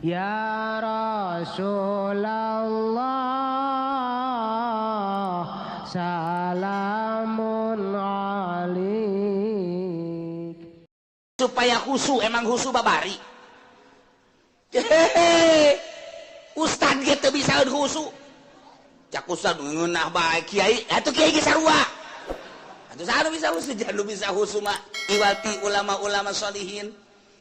Ya Rasulullah salamun alik. Supaya khusyuk, emang khusyuk babari. Ustad gitu bisa khusyuk. Cak ustad ngeunah bae kiai, atuh kiai ge sarua. Atuh saha bisa khusyuk, jangan bisa khusyuk mah iwati ulama-ulama sholihin.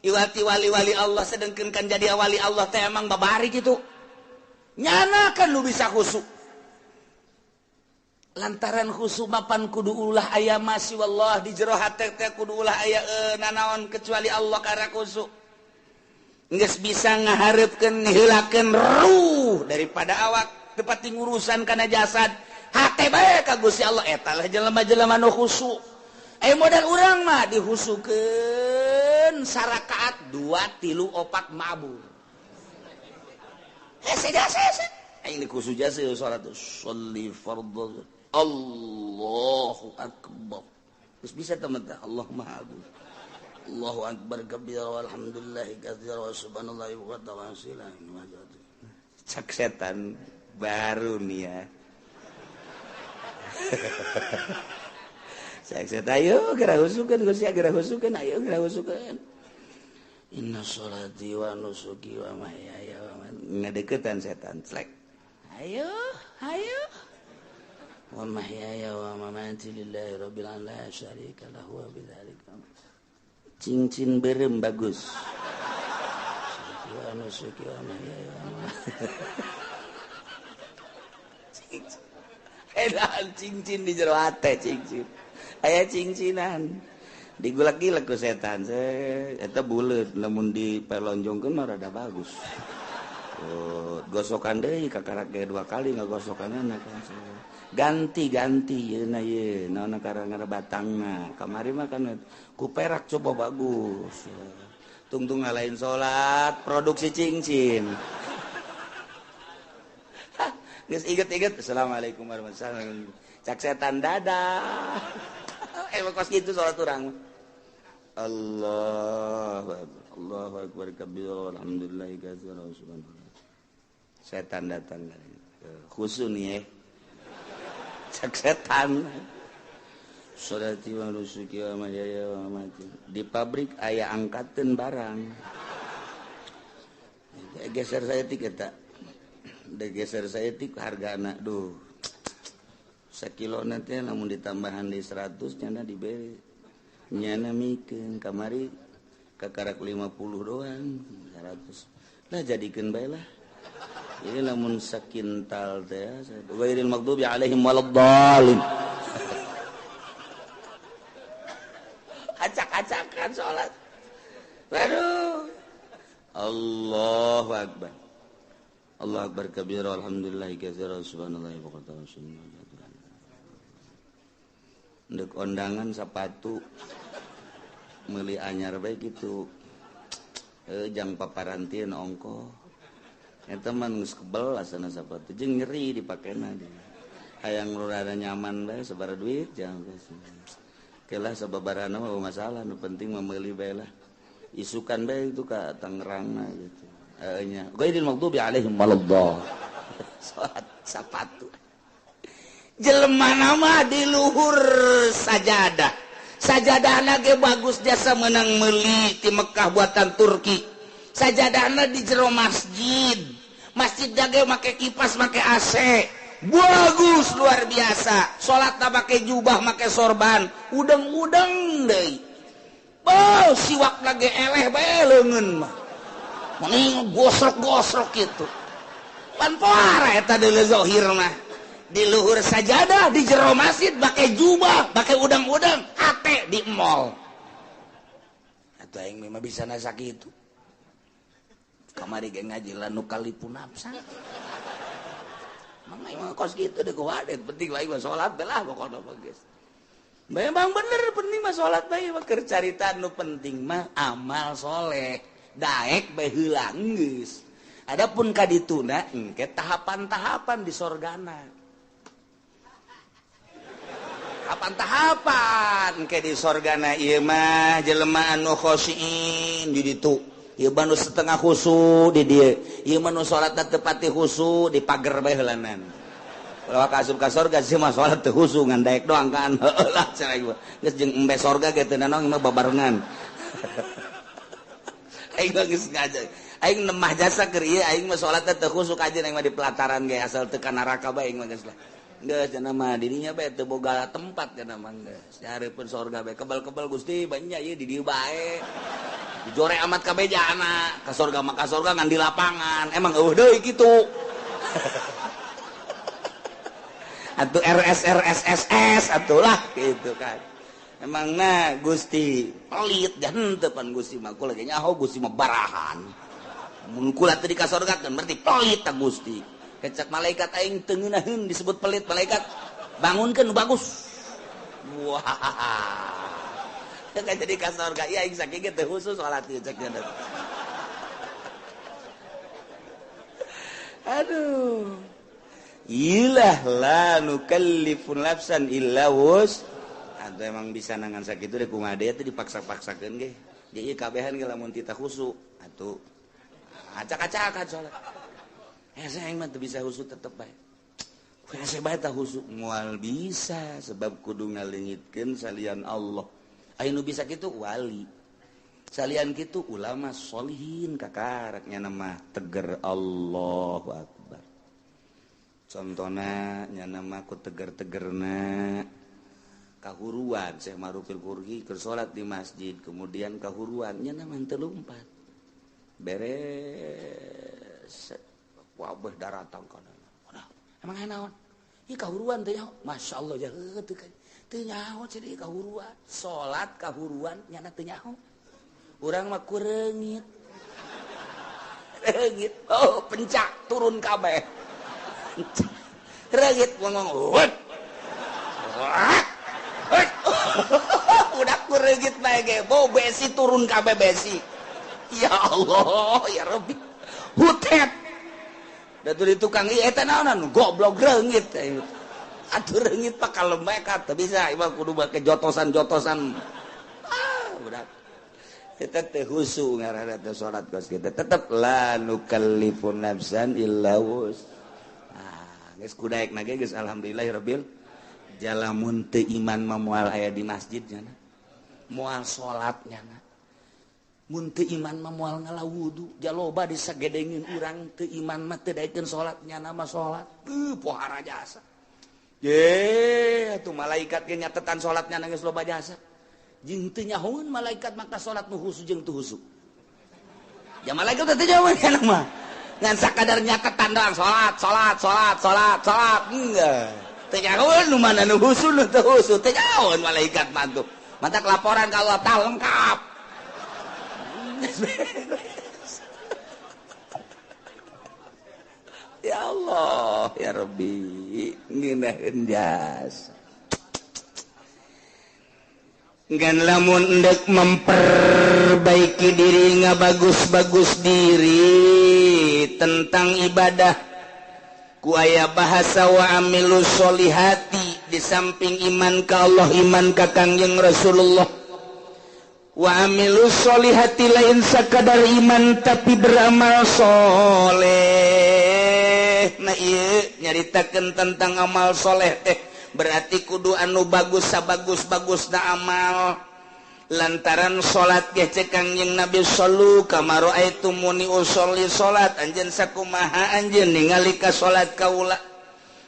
Iwati wali-wali Allah sedengkeun kan jadi wali Allah teh emang babari gitu. Nyana kan lu bisa khusyuk. Lantaran khusyuk mapan kudu ulah aya masih wallah di jero hate teh kudu ulah aya nanaon kecuali Allah karena khusyuk. Geus bisa ngaharepkeun niheulakeun ruh daripada awak teu pati ngurusan kana jasad. Hate bae ka Gusti Allah eta lah jelema-jelema nu khusyuk. Modal urang mah dihusukeun sarakaat 2 3 4 mabur. Jasa. Ini khusyuk jasa salat sholli fardhu. Allahu akbar. Terus bisa teman-teman Allahumma abu. Allahu akbar kabira walhamdulillahi katsira wa subhanallahi wa ta'ala. Cak setan baru nih ya. Cak setan ayo geura husukeun Gusti geura husukeun ayo geura husukeun. Inna sholati wa nusuki wa mahyaya wa ngadeukeutan setan slek. Ayo. Wa mahyaya wa mamati lillahi rabbil alamin la syarika lahu wa bidzalika. Cincin berem bagus. Suki wa mahyaya wa edan cincin di jero hate cincin. Aya cincinan. Digulak-gilak ku setan. Eta buleut lamun dipelonjongkeun mah rada bagus. Gosokan deui kakarake 2 kali ngagosokanana kan. Ganti yeuna ye naonna karangana batangna. Kamari mah kan ku perak coba bagus. Tungtung ngalahin salat produksi cincin. Geus inget-inget assalamualaikum warahmatullahi wabarakatuh. Cak setan dadah. Kos gitu salat urang. Allahu akbar kabira alhamdulillahi katsira wa subhanallah. Setan datang khusyuk nih cak setan. Sholati wa nusuki wa mahyaya wa mamati. Di pabrik aya angkateun barang. Geser saya tik eta. Geser saya tik hargana duh. Sakilona teh lamun ditambahan di 100 nya diberi. Nyana mikeun kamari kakarak 50 doang 100. Lah jadikeun bae lah. Ini lamun sakintal teh ghairil maghdubi alaihim waladdallin. Acak-acakan salat. Aduh. Allahu akbar. Allahu akbar kabira alhamdulillahi katsira subhanallahi wa ta'ala. Ndek ondangan sepatu meuli anyar bae kitu. Jang paparantieun ongko. Eta mah geus kebel asana sepatu jeung nyeri dipakena dia. Hayang rada nyaman bae sabara duit jang geus. Kelah sababarana mah masalah nu penting mah meuli bae lah. Isukan bae itu ka Tangerangna gitu. Nya ghairil maghdubi alaihim waladdallin. Salat sepatu. Jelema nama di luhur sajadah. Sajadahna ge bagus jasa menang meuli ti Mekah buatan Turki. Sajadahna di jero masjid. Masjid ge make kipas, make AC. Bagus luar biasa. Salatna make jubah, make sorban. Udeng-udeng deui. Beuh siwakna ge eleh bae leungeun mah. Mending gosrok-gosrok kitu. Pan poara eta deuleu zahir mah. Di luhur sajadah di jero masjid pakai jubah, pakai udang-udang, hate di mall. Atuh aing mah bisa nasa kitu. Kamari ge ngaji lanu kalipun nafsa. Mang mah kos kitu deh kuadet, penting lain mah salat belah pokona mah geus. Memang bener penting mah salat bae mah keur carita nu penting mah amal soleh. Daek bae heula geus. Adapun kadituna engke tahapan-tahapan di sorgana. Tahapan-tahapan ke di sorgana ieu mah jelema anu khosyin di ditu ieu mah setengah khusu di dieu, ieu mah salatna teu pati khusu di pager bae heulanan. Kalau asup ka sorga sih mah salat teu khusu ngan daek doang kan. Heuh lah cenah ieu. Geus jeung embe sorga ge teu nanaon mah babarengan. Aing mah geus ngaja. Aing nemah jasa keur ieu aing mah salatna teu khusu aja aing mah di pelataran ge asal teu ka neraka bae aing mah geus lah. Geus cenah mah di dinya bae teu boga tempat cenah mah geus. Nyareupeun sorga bae kebal-kebal Gusti banyak ieu di dieu bae. Dijore amat kabejana, ka sorga ngan di lapangan. Emang eueuh deui kitu. Atuh RSRSSS atulah gitu kan. Emangna Gusti pelit henteu pan Gusti mah kula ge nyaho Gusti mah barahan. Mun kula teu di ka sorga kan berarti pelit ta Gusti. Kecak malaikat aing teu ngeunaheun disebut pelit malaikat. Bangunkeun bagus. Wah. Kan jadi ka sorga ya aing saking teh khusus salat ieu cek cenah. Aduh. Ilah la nukallifu nafsan illa wus. Atuh emang bisa nangan sakitu deh kumaha deui teh dipaksa-paksakeun ge. Dia ieu kabehan ge lamun tita khusu. Atuh. Acak-acakan salat. Saya aing mah teu bisa khusu tetep bae. Saya bae tah khusu moal bisa sebab kudu ngaleungitkeun salian Allah. Ainu bisa gitu wali salian gitu ulama sholihin kakaraknya nama teger Allahu Akbar contohna nya nama ku teger-tegerna kahuruan Syekh Marufil Qurhi keur salat di masjid kemudian kahuruan nya nama teu lumpat beres wabeh daratang kana emang naon ieu kahuruan teh nya masyaallah jaheut teu kan teu nyaho cenah kahuruan salat kahuruan nyana teu nyaho urang mah kureungit reungit oh pencak turun kabeh reungit ngomong udah kureungit bae ge bau besi turun kabeh besi ya Allah ya Rabbi hutet da tuh di tukang ieu eta naonan goblok reungit atuh reungit pak kalembek teu bisa imah kudu make jotosan-jotosan budak kita teh khusu ngaranna teh salat kos kita tetep la nukallifu nafsan illa wus geus kudaekna ge geus alhamdulillahirabbil jalamun teu iman mah moal aya di masjid nya moal salat nya mun teu iman mah moal ngalawudu jaloba disagedengeun urang teu iman mah teu daekeun salat nya mah salat pohara jasa ye atuh malaikat ge nyatetan salatnya nangis loba jasa jeung teu nyahoeun malaikat maka salat nu khusu jeung teu khusu ya malaikat teh nyahoeun kana mah ngan sakadar nyatetan doang salat enggak teu nyahoeun nu mana nu khusu nu teu khusu teu nyahoeun malaikat mah tuh matak laporan ka Allah tah lengkap ya Allah ya Rabbi ngeunaheun jasa ngan lamun endek memperbaiki diri ngabagus-bagus diri tentang ibadah ku aya bahasa wa amilus solihati di samping iman ka Allah iman ka Kangjeng Rasulullah wa amilus solihati lain sakadar iman tapi beramal soleh nah iya nyaritakeun tentang amal soleh teh berarti kudu anu bagus sabagus-bagus na amal lantaran salat ge cek Kangjeng Nabi sallu kama raaitumuni usolli salat anjeun sakumaha anjeun ningali ka salat kaula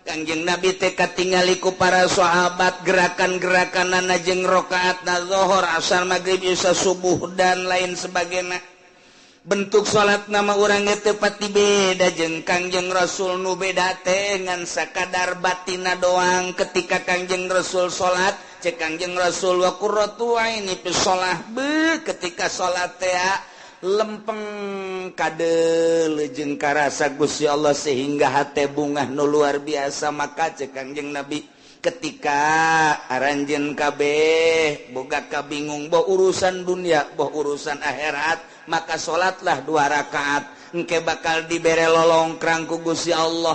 Kangjeng Nabi teh katingali ku para sahabat gerakan-gerakanana jeung rakaatna zuhur asar maghrib isya subuh dan lain sebagainya bentuk salat nama urang teh pati beda jeung Kangjeng Rasul nu beda teh ngan sakadar batina doang ketika Kangjeng Rasul salat cek Kangjeng Rasul wa qurratu aini fi shalah be ketika salat teh lempeng kadeul jeung karasa Gusti Allah sehingga hate bungah nu luar biasa maka cek Kangjeng Nabi ketika aranjeun kabeh boga kabingung boh urusan dunia boh urusan akhirat maka salatlah 2 rakaat engke bakal dibere lolongkrang ku Gusti Allah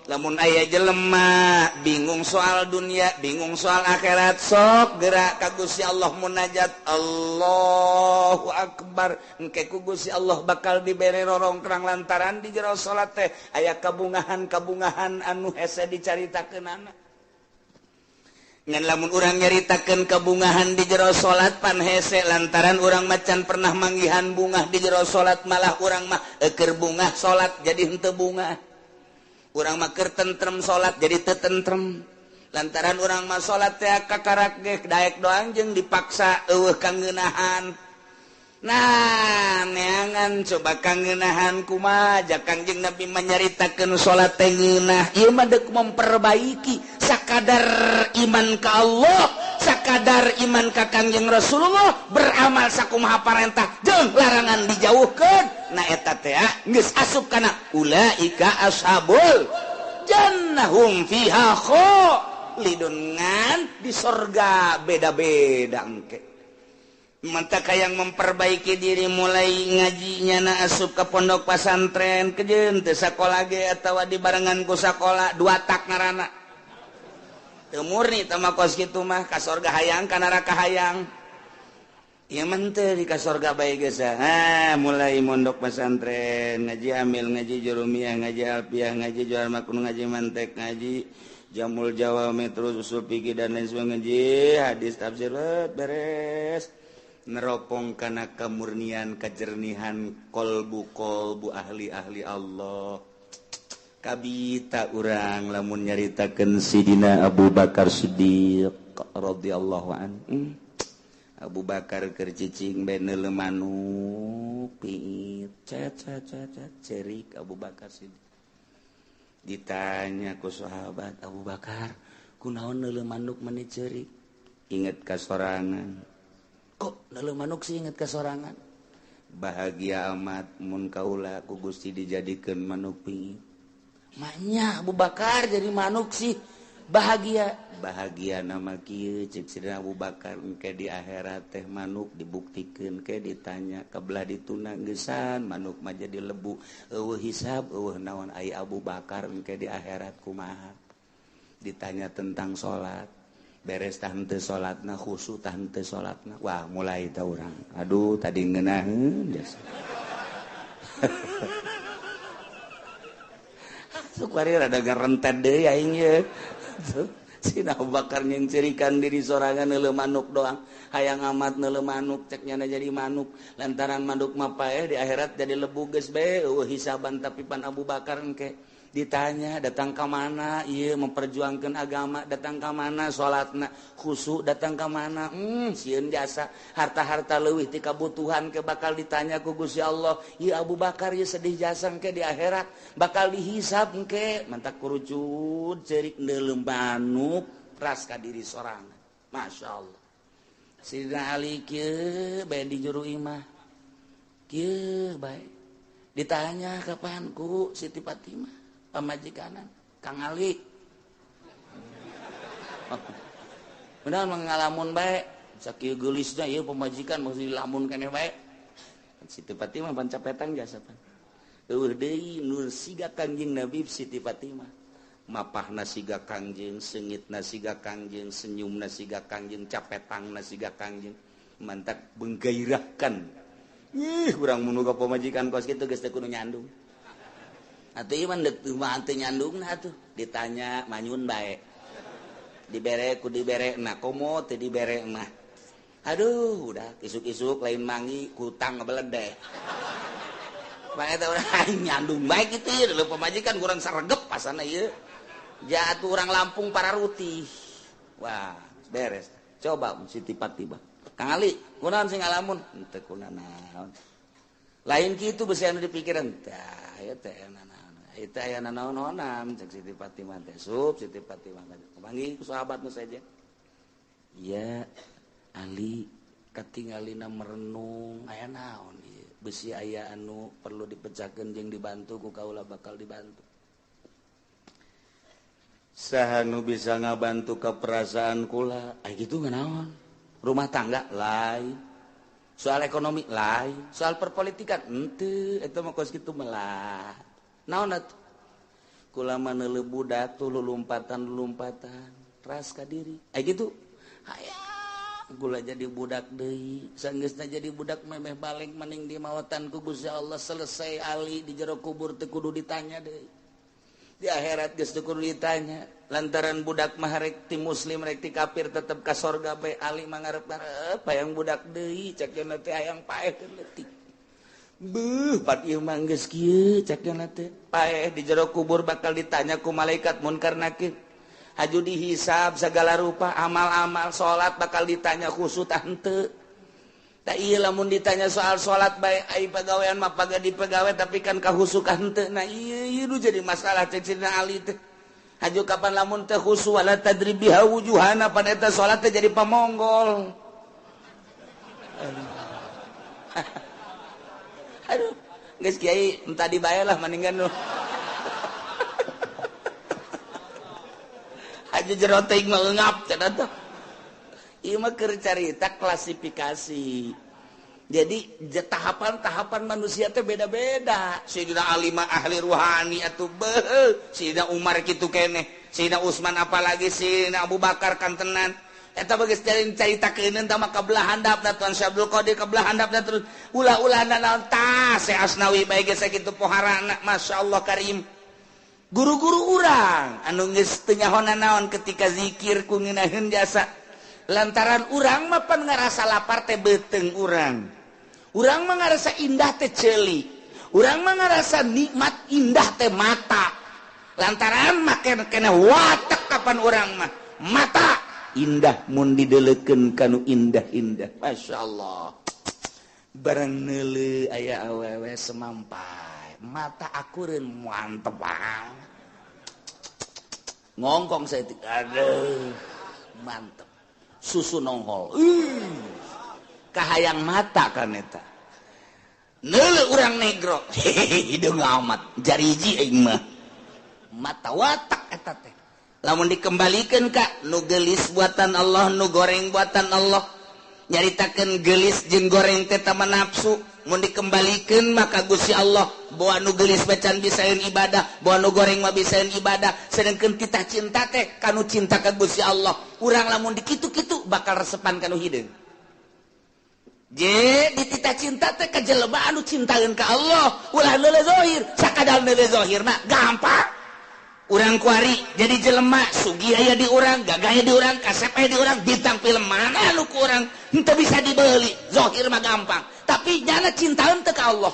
Lamun aya jelema bingung soal dunia, bingung soal akhirat, sok gerak ka Gusti Allah munajat Allahu Akbar. Engke ku Gusti Allah bakal dibere rorongkrang lantaran di jero salat teh aya kabungahan-kabungahan anu hese dicaritakeunana. Ngan lamun urang nyaritakeun kabungahan di jero salat pan hese lantaran urang macan pernah manggihan bungah di jero salat malah urang mah keur bungah salat jadi henteu bungah. Urang mah keur tentrem salat jadi teu tentrem. Lantaran urang mah salat teh kakarak ge daek doang jeung dipaksa eueuh kangeunahan. Nah, neangan coba kangeunahan kumaha jak Kangjeng Nabi menyaritakeun salat teh ngeunah. Ieu mah deuk memperbaiki sakadar iman ka Allah, sakadar iman ka Kangjeng Rasulullah, beramal sakumaha parentah jeung larangan dijauhkeun. Nah eta teh geus asup kana ulaika ashabul jannah hum fiha khalidun. Ngan di sorga beda-beda engke. Mantap yang memperbaiki diri mulai ngajinya na asup ke pondok pesantren kejeun teu sakola ge atawa dibarengan ku sakola 2 tak ngaranna. Teu murni teh mah kos kitu mah ka sorga hayang ka neraka hayang. Ieu mah teu di ka sorga bae geus. Mulai mondok pesantren, ngaji amil, ngaji jurumiyah, ngaji alfiyah, ngaji jual makun, ngaji mantek, ngaji jamul jawami terus usul fikih dan lain sebagainya, ngaji hadis tafsir beres. Neropong kana kemurnian kajernihan kolbu ahli Allah. Kabita urang lamun nyaritakeun Sidina Abu Bakar Siddiq radhiyallahu anhu. Abu Bakar keur cicing bae neuleuh manuk piit cet cerik Abu Bakar Siddiq. Ditanya ku sahabat, Abu Bakar kunaon neuleuh manuk meuni cerik? Inget ka sorangan. Kok neuleuh manuk sih inget kasorangan? Bahagia amat mun kaula ku Gusti dijadikeun manuk piit. Manya Abu Bakar jadi manuk sih bahagia. Bahagia nama kieu cek Sidina Abu Bakar engke di akhirat teh manuk dibuktikeun ke ditanya kabelah dituna geusan manuk mah jadi lebu. Eueuh hisab eueuh naon ai Abu Bakar engke di akhirat kumaha? Ditanya tentang salat. Beres tah henteu salatna khusyuk tah henteu salatna. Wah, mulai tah urang. Aduh, tadi ngeunaheun jasa. Sukari rada ngarented deui aing ye. Sina Abu Bakar nyengcerikan diri sorangan neuleuh manuk doang. Hayang amat neuleuh manuk cek nyana jadi manuk. Lantaran manuk mah paeh di akhirat jadi lebu geus bae eueuh hisaban tapi pan Abu Bakar engke. Ditanya datang ke mana? Iya memperjuangkan agama. Datang ke mana? Salatna khusyuk. Datang ke mana? Sieun jasa harta-harta leuwih ti kabutuhan ke bakal ditanya ku Gusti Allah. Iya Abu Bakar ieu sedih jasa engke di akhirat bakal dihisab engke. Mantak kurucut cerik neuleuh manuk ras ka diri sorangan. Masyaallah. Sidina Ali kieu bae di juru imah. Kieu bae. Ditanya kapan ku Siti Fatimah pamajikanan Kang Ali. Benar mengalamun bae sakieu geulisna ieu pamajikan mesti lamun keneh bae. Siti Fatimah pan capetan jasa pan. Eueuh deui nu siga Kangjeng Nabi Siti Fatimah. Mapahna siga Kangjeng, seungitna siga Kangjeng, senyumna siga Kangjeng, capetangna siga Kangjeng. Mantak menggairahkan. Urang mun boga pamajikan kos kitu geus teu kudu nyandung. Atuh ieu mah deuk teu nyandungna atuh. Ditanya manyun bae. Dibere ku diberena komo teu dibere mah. Aduh, udah isuk-isuk lain mangi kutang ngebeledek. Bae eta urang nyandung bae kitu ieu leuh pamajikan kurang saregep pasana ieu. Jatuh urang Lampung Pararuti. Wah, beres. Coba Siti Fatimah. Kang Ali, kunaon sing ngalamun? Teu kunaon. Lain kitu beusi anu dipikiran. Tah, ieu teh itu aya naon-naonan cek Siti Fatimah teh sup Siti Fatimah panggil ku sahabatna saja. Iya Ali katingalina merenung aya naon ieu beusi aya anu perlu dipecahkeun jeung dibantu ku kaula bakal dibantu. Saha nu bisa ngabantu ka perasaan kula aya kitu nganaon? Rumah tangga lain. Soal ekonomi lain, soal perpolitikan henteu eta mah kos kitu melah. Naon atuh? kulama neuleuh budak tuh lumpatan ras ka diri gitu hayang kula jadi budak deui sanggeusna jadi budak memeh balik mending di mawatan ku Gusti Allah selesai ali di jero kubur teu kudu ditanya deui di akhirat geus teu kudu ditanya lantaran budak mah rek ti muslim rek ti kafir tetep ka sorga bae ali mah ngarep-ngarep hayang budak deui cak yeuna teh hayang paekeun leutik beuh pat ieu mah geus kieu cak yeuna teh paeh di jero kubur bakal ditanya ku malaikat munkar nakir haju dihisab segala rupa amal-amal salat bakal ditanya khusus henteu tak iya lamun ditanya soal salat bae ai pagawean mah pagadi pegawai tapi kan kahusukan henteu nah ieu jadi masalah cek Sidina Ali teh haju kapan lamun teh khusu wala tadribiha wujuhana pada eta salat teh jadi pamonggol aduh geus kiai entah dibae lah mendingan nu aja jero teuing mah eungap cenah teh. Ieu mah keur carita klasifikasi. Jadi tahapan-tahapan manusia teh beda-beda. Sayyidina Ali mah ahli ruhani atuh beuh. Sayyidina Umar kitu keneh. Sayyidina Utsman apalagi Sayyidina Abu Bakar kantenan. Eta bageus caritakeun tah mah kabelah handapna Tuan Syekh Abdul Qadir kabelah handapna terus ulah-ulahna naon tah Syekh Asnawi bae geus sakitu poharana masyaallah karim. Guru-guru urang anu geus teu nyahona naon ketika zikir ku ngeunaheun jasa lantaran urang mah pan ngarasa lapar teh beuteung urang mah ngarasa indah teh ceuli urang mah ngarasa nikmat indah teh mata lantaran make kena watek kapan urang mah mata indah mun dideulekeun kanu indah-indah masyaallah barang neuleuh aya awewe semampai mata akureun mantep banget ngongkong saya aduh mantep susu nongol kahayang mata kan eta neuleuh urang negro hideung amat jariji aing mah mata watak eta teh lamun dikembalikeun ka nu geulis buatan Allah nu goreng buatan Allah nyaritakeun geulis jeung goreng teh tama nafsu mun dikembalikeun maka Gusti Allah bawa nu geulis bacan bisaeun ibadah bawa nu goreng mah bisaeun ibadah sedengkeun kita cinta teh kanu cinta ka Gusti Allah urang lamun dikitu-kitu bakal resepan kanu hideung je ditita cinta teh ka jelema anu cintaeun ka Allah ulah leuleuh zahir sakadar leuleuh zahir mah gampang urang kuari jadi jelema sugih aya di urang gagah aya di urang kasep aya di urang bintang film mana anu ku urang henteu bisa dibeuli zahir mah gampang tapi nyana cintaeun teh ka Allah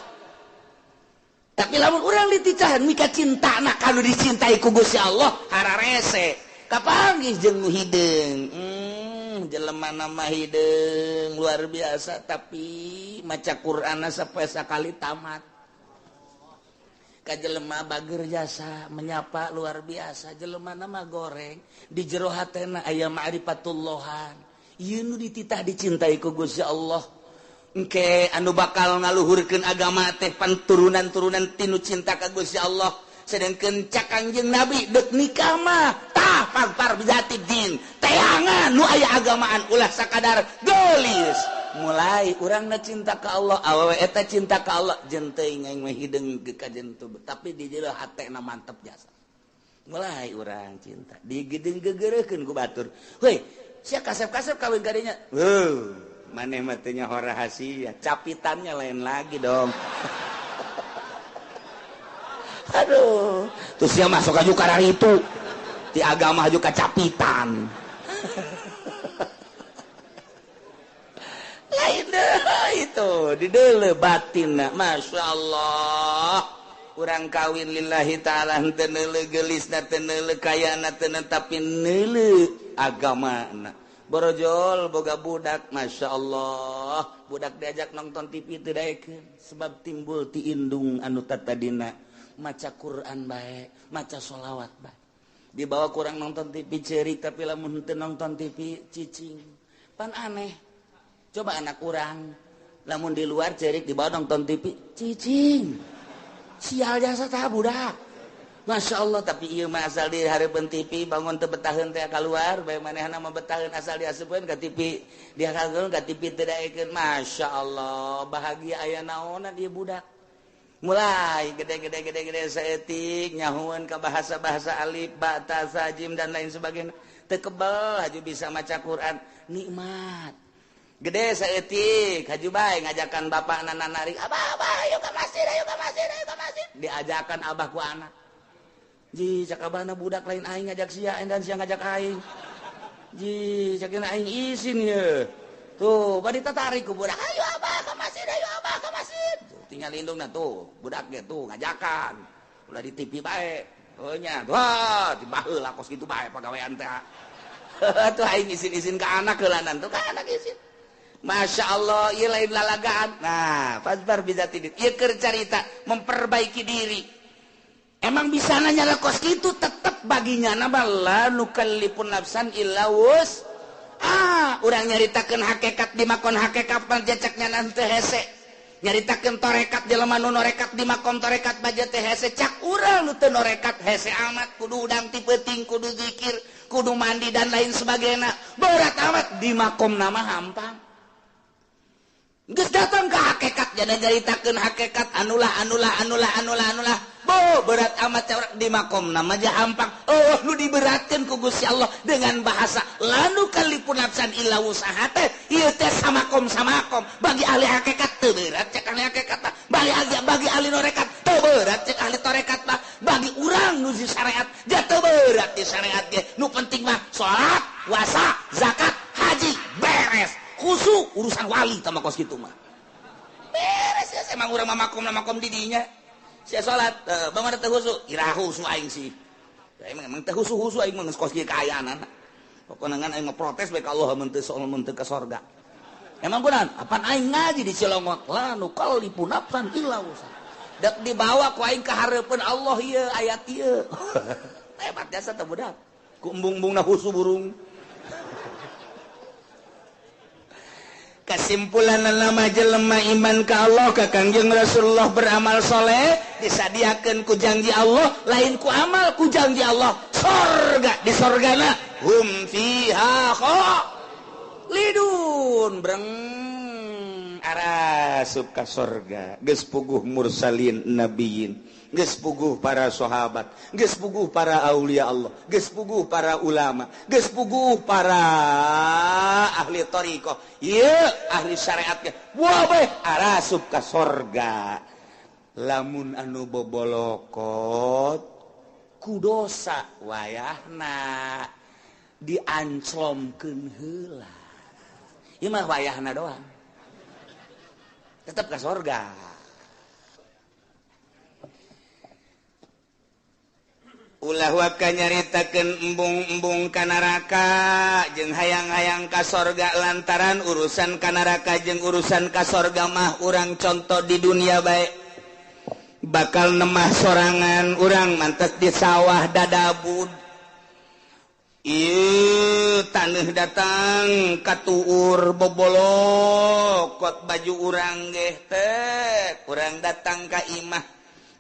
tapi lamun urang diticahan mika cintana kanu dicintai ku Gusti Allah hararese kapanggih jeung nu hideung jelema mah hideung luar biasa tapi maca Qur'anna sapoe sakali tamat ka jelema bager jasa menyapa luar biasa jelema mah goreng di jero hatena aya ma'rifatullohan ieu nu dititah dicintai ku Gusti Allah engke anu bakal ngaluhurkeun agama teh panturunan-turunan tinu cinta ka Gusti Allah sedengkeun cak Kangjeng Nabi deuk nikah mah tah par bizati din teangan nu aya agamaan ulah sakadar geulis mulai urangna cinta ka Allah awewe eta cinta ka Allah jeung teuing aing mah hideung ka jentu tapi di jero hatena mantep jasa mulai urang cinta digedeung gegereukeun ku batur heuy sia kasep-kasep kawin ka dinya maneh mah teu nyaho rahasia capitannya lain lagi dong aduh terus sia masuk aju ka itu di agama aju ka capitan lain itu di deuleu batinna masyaallah urang kawin lillahi taala henteu neuleuh geulisna teu neuleuh kayana teu tapi neuleuh agamana borojol boga budak masyaallah budak diajak nonton TV teu daekeun sebab timbul ti indung anu tatadina maca Quran bae maca sholawat bae dibawa kurang nonton TV ceurik tapi lamun teu nonton TV cicing pan aneh coba anak urang lamun di luar ceurik dibawa nonton TV cicing sial jasa tah budak Masya Allah tapi ieu mah asal di hareupeun TV bangun teu betaheun teh keluar bae manehna mah betaheun asal diasupkeun ka TV dihageun ka TV teu daekeun Masya Allah bahagia aya naonna dia budak mulai gede seetik nyahuan ke bahasa-bahasa alif ba ta sa jim dan lain sebagainya teu kebal haju bisa maca Quran nikmat gede seetik haju bae ngajakan bapak nari abah ayo ke masjid diajakan abah ku anak ji cakabana budak lain aing ngajak sia dan sia ngajak aing ji cakina aing izin ya tuh bari tertarik ku budak ayo abah ke masjid tinggal lindungna tuh budaknya tuh ngajakan ulah di TV bae nya wah di baheula kos kitu bae pagawean teh tuh aing izin-izin ka anak heulanan tuh ka anak izin Masya Allah ieu lain lalagaan nah fasbar bizatidin ieu keur carita memperbaiki diri emang bisa nanya kos kitu tetep baginya nabala nukallipun nafsan illa wus urang nyaritakeun hakikat di makon hakikat panjacaknya nanti hese nyaritakeun torekat jelema nu norekat di makom torekat baja teh hese cak urang nu teu norekat hese amat kudu udang ti peuting kudu zikir kudu mandi dan lain sebagainya berat amat di makom nama hampang geus datang ke hakikat jadi nyaritakeun hakikat anulah berat amat di makom nama aja hampang nu diberatkeun ku Gusti Allah dengan bahasa lanu kalipun nafsan illa usaha teh ieu teh samakom bagi ahli hakikat teu berat cek ahli hakikat bagi ahli norekat teu berat cek ahli torekat mah bagi urang nu di syariat ja teu berat di syariat ge nu penting mah salat puasa zakat haji beres khusus urusan wali tama kos kitu mah beres ya emang urang makom di dinya sia salat bagaimana teh khusus ira khusus aing sih emang teh khusus aing mah kos kieu kaayaan pokona ngan aing protes bae ka Allah mun teu ka surga emang kunaon apaan aing ngaji di Cilongot la nu kalipun nafsan illa usa dak dibawa ku aing ka hareupeun Allah ieu ayat ieu hebat jasa teh budak ku embung-embungna khusus burung kesimpulan nama jelema iman ka Allah ka Kangjeng Rasulullah beramal soleh disadiakeun ku janji Allah lain ku amal ku janji Allah sorga di sorgana hum fiha khalidun breng arasup ka sorga geus puguh mursalin nabiyin geus puguh para sahabat geus puguh para aulia Allah geus puguh para ulama geus puguh para ahli thariqah ieu ahli syariat ge wabeh arasup ka sorga lamun anu bobolokot ku dosa wayahna dianclomkeun heula ieu mah wayahna doang tetep ka sorga ulah waka nyaritakeun embung-embung ka neraka jeung hayang-hayang ka sorga lantaran urusan ka neraka jeung urusan ka sorga mah urang contoh di dunia bae bakal nemah sorangan urang mantes di sawah dadabud ieu taneuh datang katuur bobolok kot baju urang ge teh urang datang ka imah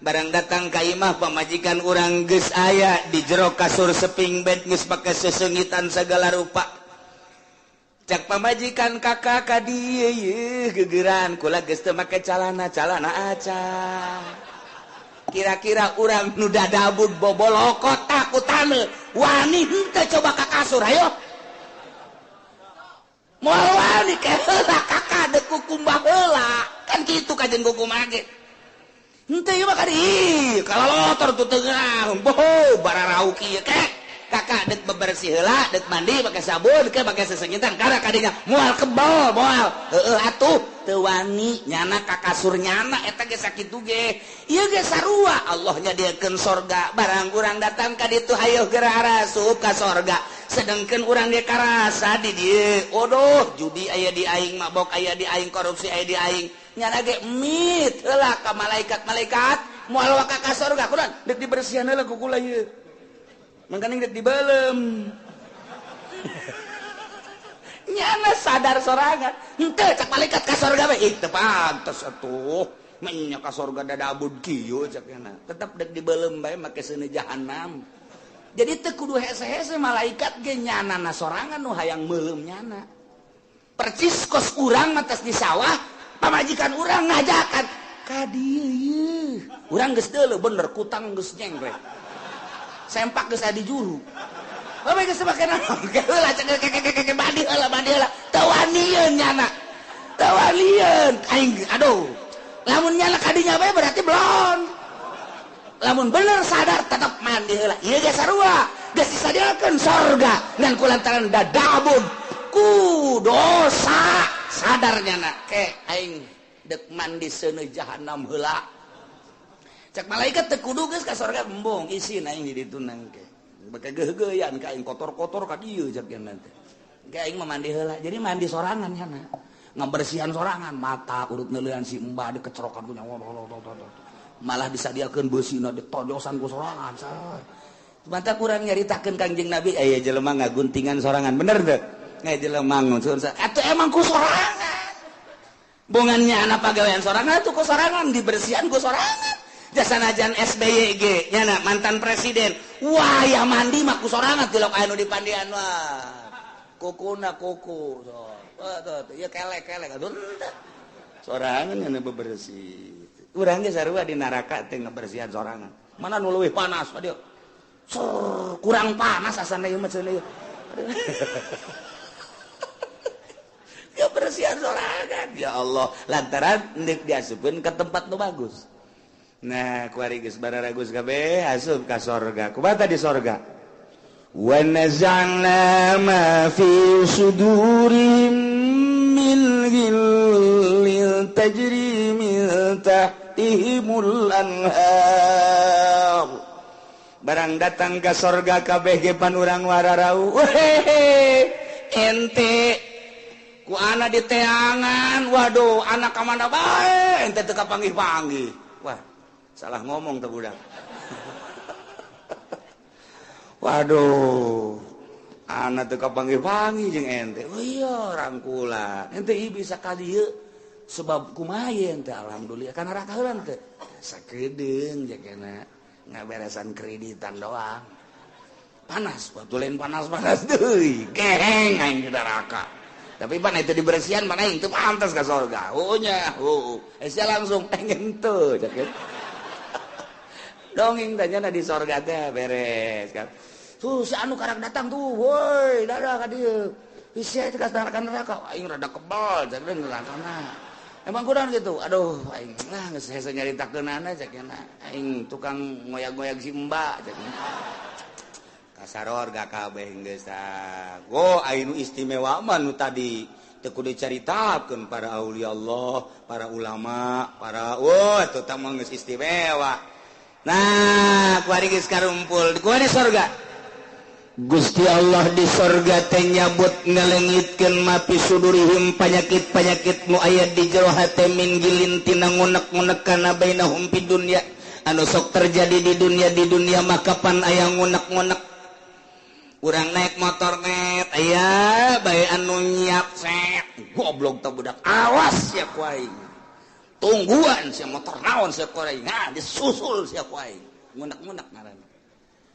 barang datang ka imah pamajikan urang geus aya di jero kasur seping bed geus pake sesengitan segala rupa cak pamajikan kakak ka dieu yeuh geugeran kula geus teu make calana aca kira-kira urang nu dadabud bobolokot takut taneuh wani henteu coba ka kasur ayo moal wani ke heula kakak deuk kukumbah heula kan kitu kajen kukumbah ge henteu ieu mah kadi kalalotor tu tengah boh bararau kieu kek kakak deuk bebersih heula deuk mandi pake sabun ke pake sesengitan karena kadinya moal kebal moal heueuh atuh teu wani nyana ka kasur nyana eta ge sakitu ge ieu ge sarua Allah nyadiakeun sorga barang urang datang ka ditu hayu geura arasup ka sorga sedengkeun urang ge karasa di dieu odoh judi aya di aing mabok aya di aing korupsi aya di aing nyana ge mit heula ka malaikat moal waka ka sorga kunaon deuk dibersihan heula ku kula ieu mangkana deuk dibeulem nyana sadar sorangan henteu cak malaikat ka sorga we teu pantes atuh nya ka sorga dadabud kieu cak nyana tetep deuk dibeulem bae make seuneu jahanam jadi teu kudu hese-hese malaikat ge nyanana sorangan nu hayang meulem nyana percis kos urang matas di sawah pamajikan urang ngajakan ka dieu urang geus deuleu bener kutang geus nyengre sempak geus adi juru bae geus make naon heula cek badi heula tawanian nyana tawanian aing aduh lamun nyana kadinya bae berarti belum lamun bener sadar tetep mandi heula ieu ge sarua geus disadiakeun sorga ngan kulantaran dadabun ku dosa sadar nyana ke aing dek mandi seuneu jahanam heula cek malaikat teu kudu geus ka sorga embong isin aing di ditu nang ke bake geuh-geuyan ka aing kotor-kotor ka dieu cek nya teh ke aing mah mandi heula jadi mandi sorangan nyana ngabersihan sorangan mata urut neuleuan si embah dikecrokan ku nyawa malah disadiakeun beusina ditojosan ku sorangan say mata kurang nyaritakeun Kangjeng Nabi aya jelema ngaguntingan sorangan bener teu ngai jelema ngeusun atuh emang ku sorangan bungannya anak pagawean sorangan atuh ku sorangan dibersihan ku sorangan jasanajan SBY ge nyana mantan presiden wah ya mandi mah ku sorangan tilok anu dipandian wah kukuna kuku so ya kelek aduh sorangan anu bebersih urang ge sarua di neraka teh ngabersihan sorangan mana nu leuwih panas adieu kurang panas asana ieu mah cenah ieu kebersihan sorangan ya Allah lantaran nek diasupkeun ke tempat nu bagus. Nah kuari geus bararagus kabeh asup ka sorga kumaha di sorga wa nazalna ma fi sudurihim min ghillin tajri min tahtihimul anhar barang datang ka sorga kabeh ge pan urang wararau ente ku anak di teangan waduh anak ka mana bae ente teu kapanggih-panggih wah salah ngomong tuh budak waduh anak teu kapanggih-panggih jeung ente oh iya rangkulan ente ieu bisa ka dieu sebab kumaha ente alhamdulillah kana raka heula teh sakedeung jakena ngaberesan kreditan doang panas batu lain panas deui geheng aing di neraka tapi pan itu dibersihan mana itu pantas ke surga nya sia langsung pengen tuh dongeng tanya di surga teh beres kan tuh si anu karang datang tuh woi dadah ka dieu sia teh ka neraka aing rada kebal cak deun neraka emang kurang gitu aduh aing geus hese nyaritakeunana cak aing tukang ngoyag-ngoyag si mbak cak sarorga kabeh geus tah. Go anu istimewa mah nu tadi teu kudu dicaritakeun para aulia Allah, para ulama, para eta tah mah geus istimewa. Nah, kuari geus karumpul, kuari sorga. Gusti Allah di sorga teh nyabut ngalengitkeun mapi sudurihim panyakit-panyakit nu aya di jero hate min gilin tina ngunek-ngunek kana bainahum fid dunya. Anu sok terjadi di dunia mah kapan aya ngunek-ngunek urang naik motor net aya bae anu nyiap set goblok teh budak awas sia ku aing tungguan sia motor naon sia ku aing nah disusul sia ku aing ngunek-ngunek ngaranna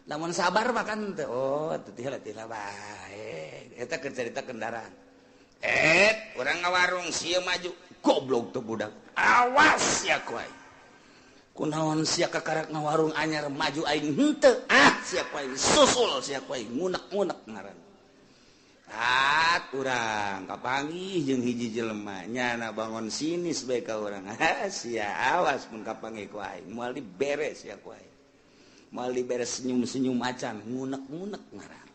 lamun sabar mah kan teh oh teu tihela bae eta keur carita kendaraan urang ngawarung sia maju goblok teh budak awas sia ku aing kunaon sia kakarak ngawarung anyar maju aing henteu sia ku aing susul sia ku aing ngunek-ngunek ngaran urang kapanggih jeung hiji jelema nyana bangun sinis bae ka urang sia awas mun kapanggih ku aing moal diberes sia ku aing moal diberes senyum-senyum macan ngunek-ngunek ngaran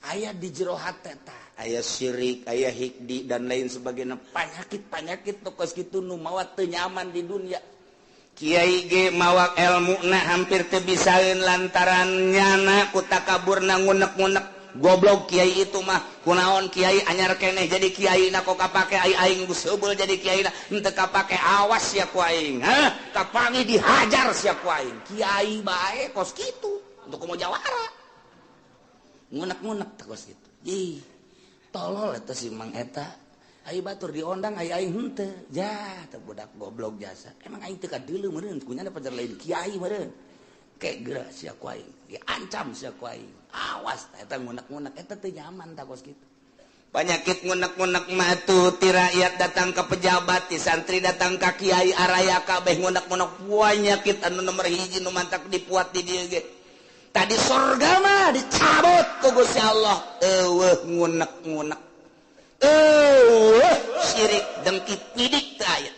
aya di jero hate tah aya syirik aya hikdi dan lain sebagainya penyakit nu kos kitu nu mawa teu nyaman di dunia Kiai ge mawak ilmuna hampir teu bisaeun lantaran nyana ku takaburna ngunek-ngunek goblok kiai itu mah kunaon kiai anyar keneh jadi kiai na kok kapake aing geus heubeul jadi kiai na henteu kapake awas sia ku aing kapangi dihajar sia ku aing kiai bae kos kitu untuk kumaha jawara ngunek-ngunek kos kitu ih tolol eta si Mang eta ai batur diondang ai aing henteu jah teh budak goblok jasa emang aing teu kadeuleu meureun kunyana pajar lain kiai meureun ke geura sia ku aing diancam sia ku aing awas eta ngunek-ngunek eta teu nyaman tah kos kitu Penyakit ngunek-ngunek matu ti rakyat datang ke pejabat, ti santri datang ke kiai araya kabeh ngunek-ngunek penyakit anu nomor hiji nu mantak dipuat di dieu ge. Tadi surga mah dicabut ku Gusti Allah. Eueuh ngunek-ngunek. Syirik dengki pidik teu aya.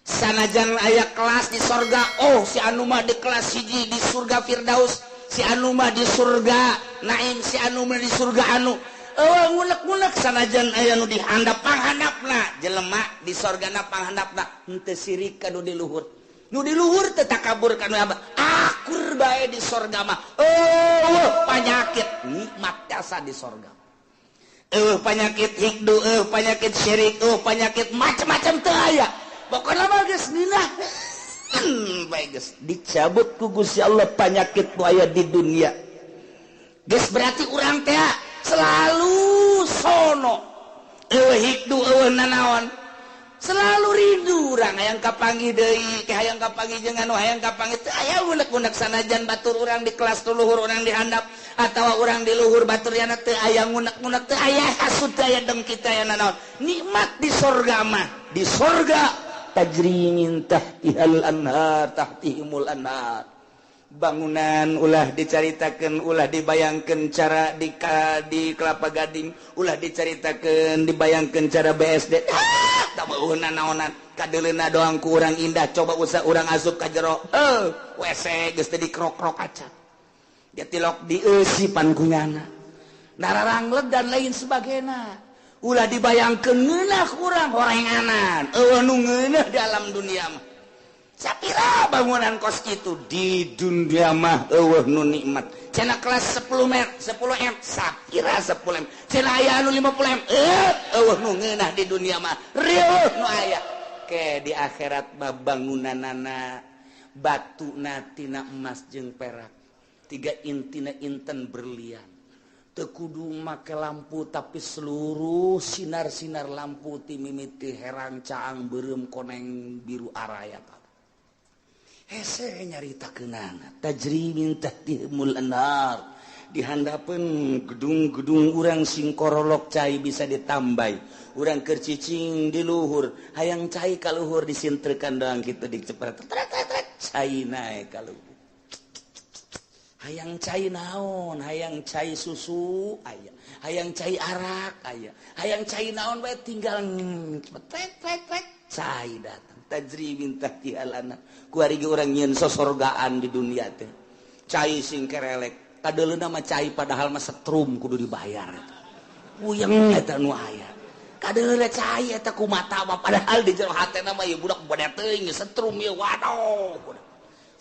Sanajan aya kelas di surga, oh si anu mah di kelas hiji di surga Firdaus, si anu mah di surga Naim, si anu mah di surga anu. Ngunek-ngunek sanajan aya nu dihandap panghandapna jelema di sorgana panghandapna henteu sirik ka nu di luhur. Nu di luhur teu takabur ka nu akur bae di sorga mah. Penyakit nikmat jasa di sorga. Penyakit hikdu, penyakit syirik, penyakit macam-macam teu aya. Pokona mah geus ninah. Bae geus dicabut ku Gusti Allah penyakit nu aya di dunia. Geus berarti urang teh selalu sono hikdu nanaon selalu rindu urang hayang kapanggih deui ke hayang kapanggih jeung anu hayang kapanggih teu aya unek-unek sanajan batur urang di kelas tu luhur urang di handap atawa urang di luhur batur yana teu aya unek-unek teu aya hasud teu aya dengki teu aya nanaon nikmat di sorga mah di sorga tajri min tahtihal anhar tahtihimul anhar. Bangunan ulah dicaritakeun ulah dibayangkeun cara di Kelapa Gading ulah dicaritakeun dibayangkeun cara BSD tabaeuna naonan kadeuleuna doang ku urang indah coba usah urang asup ka jero WC geus teh dikrok-krok kaca dia tilok dieusi pankunganna nararanglet dan lain sebagainya ulah dibayangkeun ngeunah urang horenganan nu ngeunah di alam dunia mah. Sapira bangunan kos kitu di dunia mah eueuh nu nikmat. Cenah kelas 10 M sapira 10 M. Cenah aya anu 50 M. Eueuh nu ngeunah di dunia mah. Rieuh nu aya. Ke di akhirat mah bangunanana batuna tina emas jeung perak. 3 intina inten berlian. Teu kudu make lampu tapi seluruh sinar-sinar lampu ti mimiti herang caang beureum koneng biru araya. Hese nyaritakeunana tajri min tahtihimul anhar di handapeun gedung-gedung urang sing korolok cai bisa ditambai urang keur cicing di luhur hayang cai ka luhur disintrekan doang kitu dicepret cai nae ka luhur hayang cai naon hayang cai susu aya hayang cai arak aya hayang cai naon bae tinggal cai datang tajri min tahtihal anhar ku ari ge urang nyieun sosorgaan di dunia teh cai sing kerelek kadeuleuna mah cai padahal mah setrum kudu dibayar puyeng eta nu aya kadeuleuna cai eta ku mata mah padahal di jero hatena mah ieu budak bade teuing setrum ieu waduh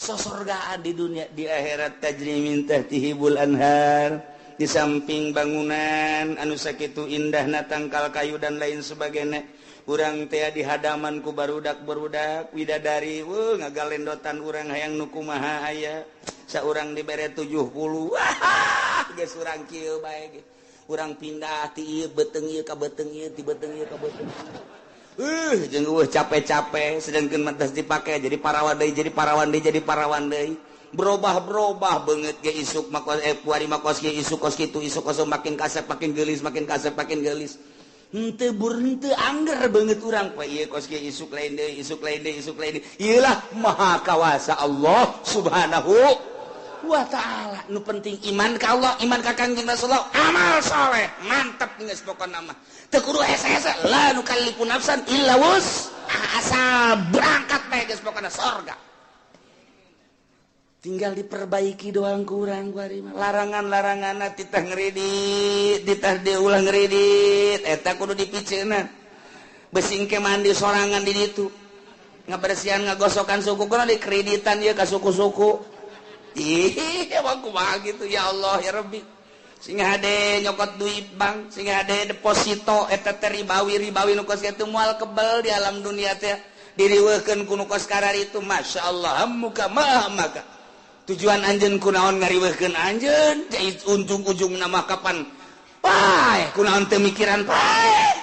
sosorgaan di dunia di akhirat tajri min tahtihibul anhar di samping bangunan anu sakitu indahna tangkal kayu dan lain sebagainya urang teh di hadaman ku barudak-barudak widadari ngagalendotan urang hayang nu kumaha aya saurang dibere 70 geus urang kieu bae ge urang pindah ti ieu beteung ieu ka beteung ieu ti beteung ieu ka beteung jeung capek-capek sedengkeun mantas dipake jadi parawan deui berubah beungeut ge isuk makos puari makos ge isuk kos kitu isuk kos makin kasep makin geulis henteu henteu angger beungeut urang poe ieu kos ge isuk lain deui ieu lah maha kawasa Allah subhanahu wa ta'ala nu penting iman ka Allah iman ka Kangjeng Rasulullah amal saleh mantep geus pokona mah teu kudu hese-hese la nukallifu nafsan illa wus asal berangkat bae geus pokona surga tinggal diperbaiki doang kurang kuari mah larangan-laranganna titah ngredit titah diulah ngredit eta kudu dipiceuna besing ke mandi sorangan di ditu ngabersihan ngagosokan suku kana dikreditan ieu ka suku-suku ih emang kumaha gitu ya Allah ya Rabbi sing hade nyokot duit bank sing hade deposito eta teh ribawi nu kos kitu moal kebel di alam dunia teh diriweukeun ku nu kos karar itu masyaallah hammuka maka tujuan anjeun kunaon ngariweuhkeun anjeun ujung-ujungna mah kapan pae kunaon teu mikiran pae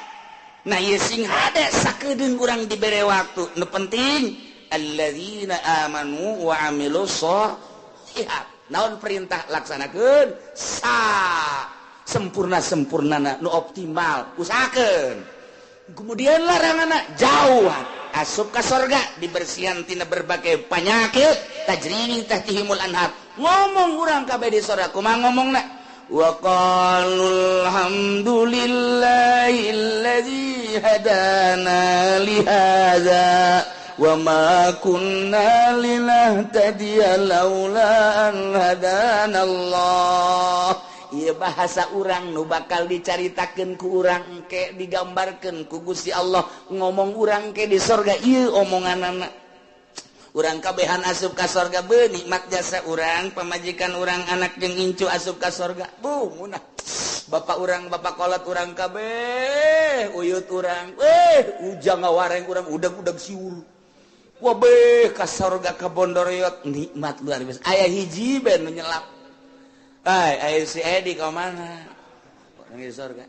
nah ieu sing hade sakedeung urang dibere waktu nu penting alladzina amanu wa amilus sholihat naon perintah laksanakeun sempurna nu optimal usahakeun. Kemudian larangan jauhan asup ka sorga dibersihan tina berbagai penyakit tajri tahtihimul anhar. Ngomong urang kabeh di sorga kumaha ngomongna wa qalul hamdulillahilladzi hadana li hadza wa ma kunna linahtadiya laula an hadanallah. Ieu bahasa urang nu bakal dicaritakeun ku urang engke digambarkeun ku Gusti Allah ngomong urang ke di sorga ieu omonganana. Urang kabehan asup ka sorga beu nikmat jasa urang pamajikan urang anak jeung incu asup ka sorga bu munah bapak urang bapak kolot urang kabeh uyut urang ujang ngawareng urang udag-udag siul wah beh ka sorga ka Bondoroyot nikmat luar biasa aya hiji ben nu nyelap ayo si Edi ka mana orang di sorga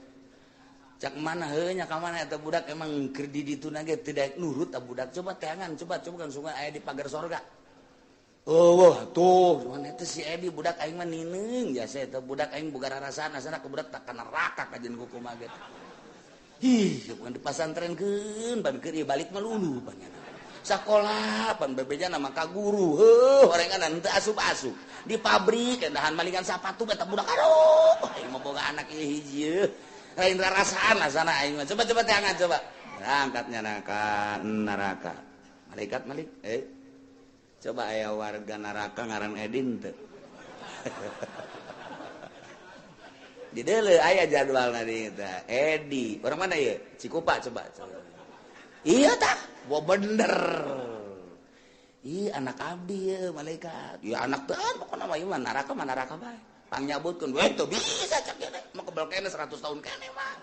cak mana heunya ka mana eta budak emang keur di dituna ge teu daek nurut ta budak coba teangan coba kan sungai aya di pagar sorga wah tuh cuman eta si Edi budak aing mah nineung jasa eta budak aing boga rarasaan asana ka budak tak ka neraka kajen ku kumaha ge bukan di pasantrenkeun ban keur ieu balik mah lulu panjana sakola pan bebeja nama ka guru orengan henteu asup-asup di pabrik dahan malingan sapatu eta budak aduh aing mah boga anak ieu hiji lain rarasaan asana aing mah coba teangan coba berangkatnya neraka malaikat malik coba aya warga neraka ngaran Edin teu di deuleu aya jadwalna di eta Edi orang mana ieu Cikupa coba iya tah wah bener anak abdi ya malaikat ya anak dan pokoknya mah naraka bae pangyabutkeun weh tuh bisa cak kene mah kebal kene 100 tahun kene mah